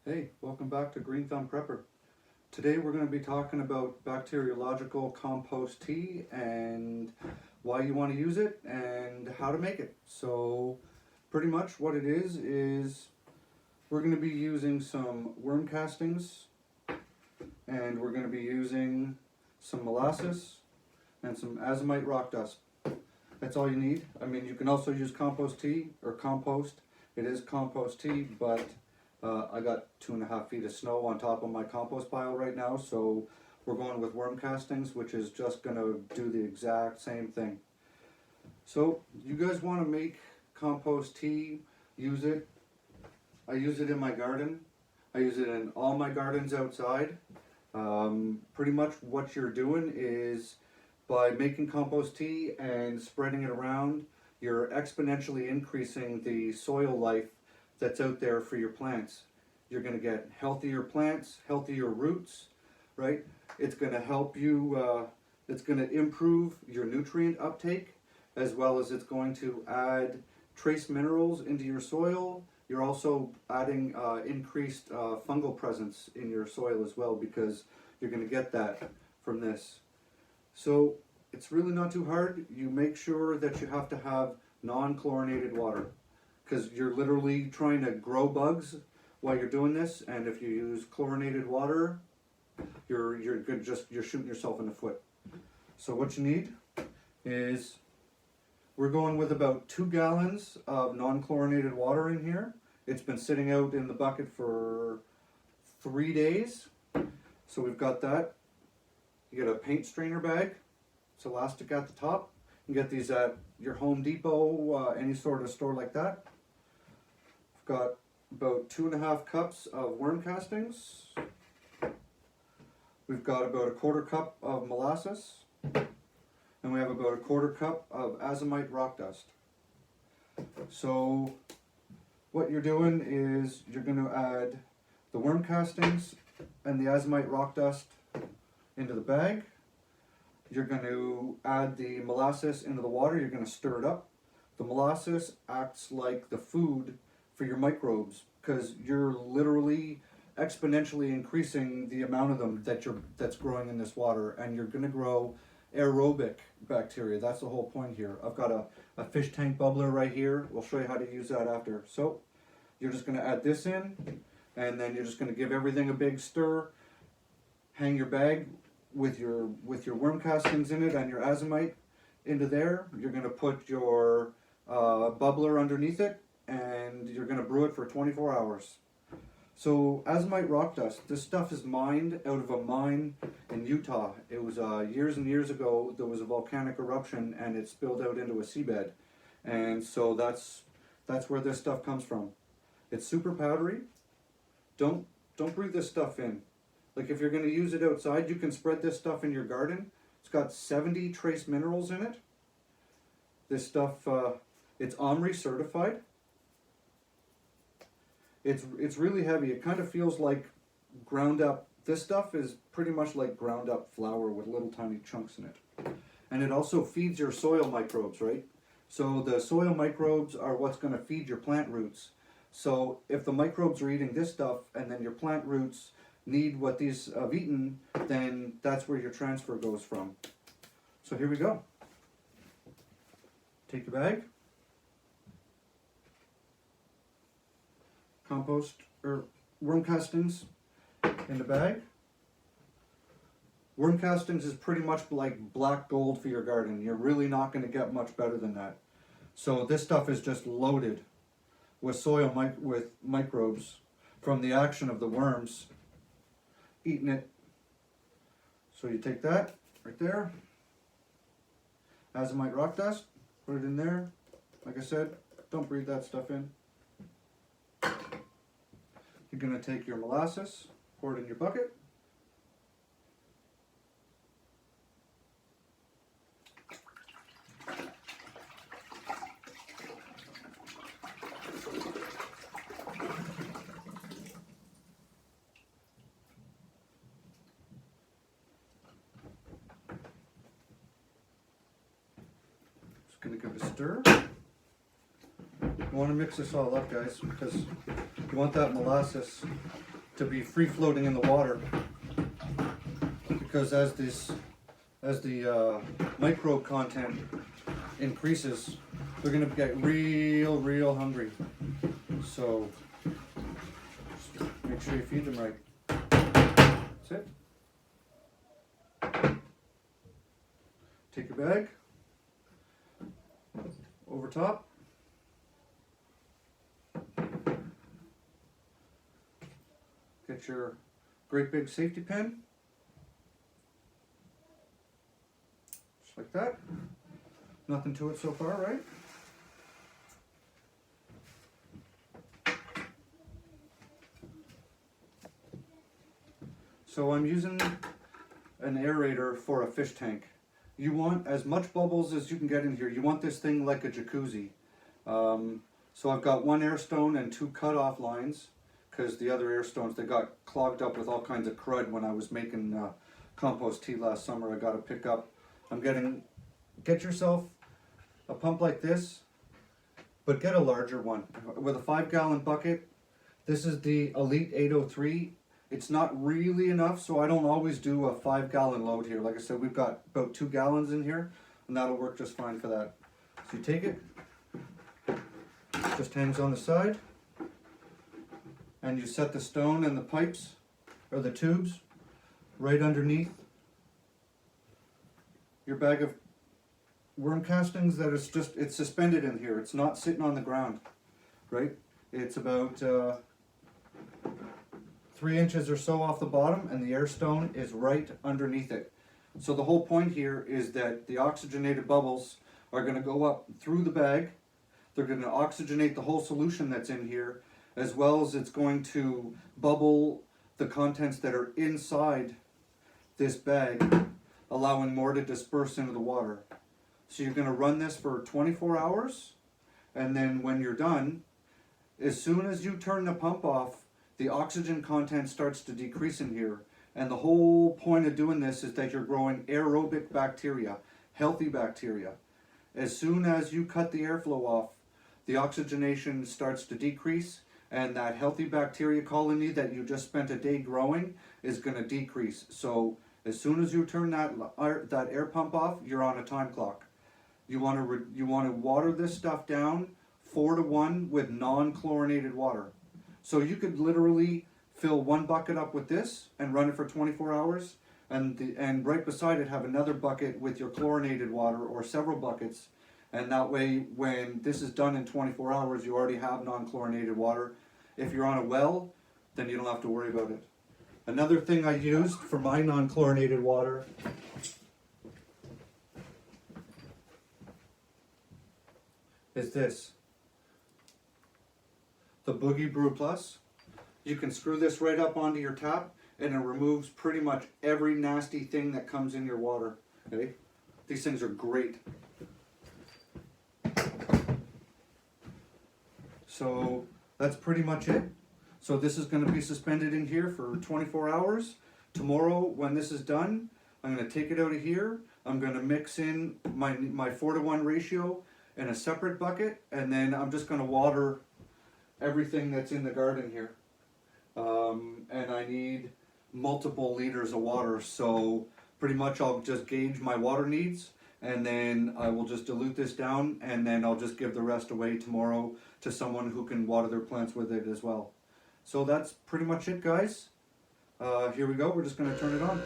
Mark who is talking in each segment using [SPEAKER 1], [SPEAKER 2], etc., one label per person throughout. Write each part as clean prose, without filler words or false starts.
[SPEAKER 1] Hey, welcome back to Green Thumb Prepper. Today we're going to be talking about bacteriological compost tea and why you want to use it and how to make it. So pretty much what it is we're going to be using some worm castings and we're going to be using some molasses and some azomite rock dust. That's all you need. I mean, you can also use compost tea or compost. It is compost tea, but I got 2.5 feet of snow on top of my compost pile right now, so we're going with worm castings, which is just going to do the exact same thing. So you guys want to make compost tea, use it. I use it in my garden. I use it in all my gardens outside. Pretty much what you're doing is by making compost tea and spreading it around, you're exponentially increasing the soil life that's out there for your plants. You're going to get healthier plants, healthier roots, right? It's going to help you, it's going to improve your nutrient uptake, as well as it's going to add trace minerals into your soil. You're also adding increased fungal presence in your soil as well, because you're going to get that from this. So it's really not too hard. You make sure that you have to have non-chlorinated water, because you're literally trying to grow bugs while you're doing this, and if you use chlorinated water, you're shooting yourself in the foot. So what you need is, we're going with about 2 gallons of non-chlorinated water in here. It's been sitting out in the bucket for 3 days. So we've got that. You get a paint strainer bag. It's elastic at the top. You can get these at your Home Depot, any sort of store like that. Got about 2.5 cups of worm castings. We've got about 1/4 cup of molasses, and we have about 1/4 cup of azomite rock dust. So what you're doing is you're going to add the worm castings and the azomite rock dust into the bag. You're going to add the molasses into the water. You're going to stir it up. The molasses acts like the food for your microbes, because you're literally exponentially increasing the amount of them that's growing in this water, and you're going to grow aerobic bacteria. That's the whole point here. I've got a fish tank bubbler right here. We'll show you how to use that after. So you're just going to add this in, and then you're just going to give everything a big stir. Hang your bag with your worm castings in it and your azomite into there. You're going to put your bubbler underneath it, and you're going to brew it for 24 hours. So azomite rock dust, this stuff is mined out of a mine in Utah. It was years and years ago. There was a volcanic eruption and it spilled out into a seabed, and so that's where this stuff comes from. It's super powdery. Don't breathe this stuff in. Like, if you're going to use it outside, you can spread this stuff in your garden. It's got 70 trace minerals in it. This stuff, it's OMRI certified. It's really heavy. It kind of feels like ground up. This stuff is pretty much like ground up flour with little tiny chunks in it. And it also feeds your soil microbes, right? So the soil microbes are what's going to feed your plant roots. So if the microbes are eating this stuff and then your plant roots need what these have eaten, then that's where your transfer goes from. So here we go. Take your bag. Compost or worm castings in the bag. Worm castings is pretty much like black gold for your garden. You're really not going to get much better than that. So this stuff is just loaded with soil with microbes from the action of the worms eating it. So you take that right there, azomite rock dust, put it in there. Like I said, don't breathe that stuff in. You're going to take your molasses, pour it in your bucket. Just going to give it a stir. You want to mix this all up, guys, because you want that molasses to be free floating in the water, because as the microbe content increases, they're going to get real hungry. So just make sure you feed them right. That's it. Take your bag over top. Get your great big safety pin. Just like that. Nothing to it so far, right? So I'm using an aerator for a fish tank. You want as much bubbles as you can get in here. You want this thing like a jacuzzi. So I've got one air stone and 2 cutoff lines, because the other air stones, they got clogged up with all kinds of crud when I was making compost tea last summer. I got to pick up. Get yourself a pump like this, but get a larger one. With a 5-gallon bucket, this is the Elite 803. It's not really enough, so I don't always do a 5-gallon load here. Like I said, we've got about 2 gallons in here, and that'll work just fine for that. So you take it, just hangs on the side, and you set the stone and the pipes, or the tubes, right underneath your bag of worm castings that is it's suspended in here. It's not sitting on the ground, right? It's about 3 inches or so off the bottom, and the air stone is right underneath it. So the whole point here is that the oxygenated bubbles are going to go up through the bag. They're going to oxygenate the whole solution that's in here, as well as it's going to bubble the contents that are inside this bag, allowing more to disperse into the water. So you're going to run this for 24 hours, and then when you're done, as soon as you turn the pump off, the oxygen content starts to decrease in here. And the whole point of doing this is that you're growing aerobic bacteria, healthy bacteria. As soon as you cut the airflow off, the oxygenation starts to decrease, and that healthy bacteria colony that you just spent a day growing is going to decrease. So as soon as you turn that air pump off, you're on a time clock. You want to water this stuff down 4-to-1 with non-chlorinated water. So you could literally fill 1 bucket up with this and run it for 24 hours, and right beside it have another bucket with your chlorinated water, or several buckets, and that way when this is done in 24 hours you already have non-chlorinated water. If you're on a well, then you don't have to worry about it. Another thing I used for my non-chlorinated water is this. The Brew Plus. You can screw this right up onto your tap, and it removes pretty much every nasty thing that comes in your water. Okay? These things are great. So that's pretty much it. So this is going to be suspended in here for 24 hours. Tomorrow, when this is done, I'm going to take it out of here. I'm going to mix in my 4-to-1 ratio in a separate bucket, and then I'm just going to water everything that's in the garden here. And I need multiple liters of water, so pretty much I'll just gauge my water needs, and then I will just dilute this down, and then I'll just give the rest away tomorrow to someone who can water their plants with it as well. So that's pretty much it, guys. Here we go. We're just going to turn it on.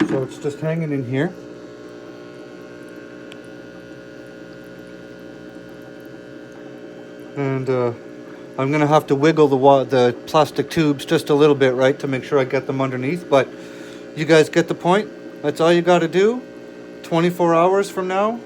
[SPEAKER 1] So it's just hanging in here. And I'm going to have to wiggle the plastic tubes just a little bit, right, to make sure I get them underneath. But you guys get the point. That's all you got to do. 24 hours from now,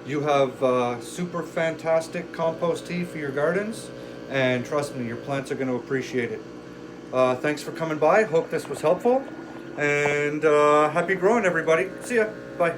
[SPEAKER 1] you have super fantastic compost tea for your gardens. And trust me, your plants are going to appreciate it. Thanks for coming by. Hope this was helpful. And happy growing, everybody. See ya. Bye.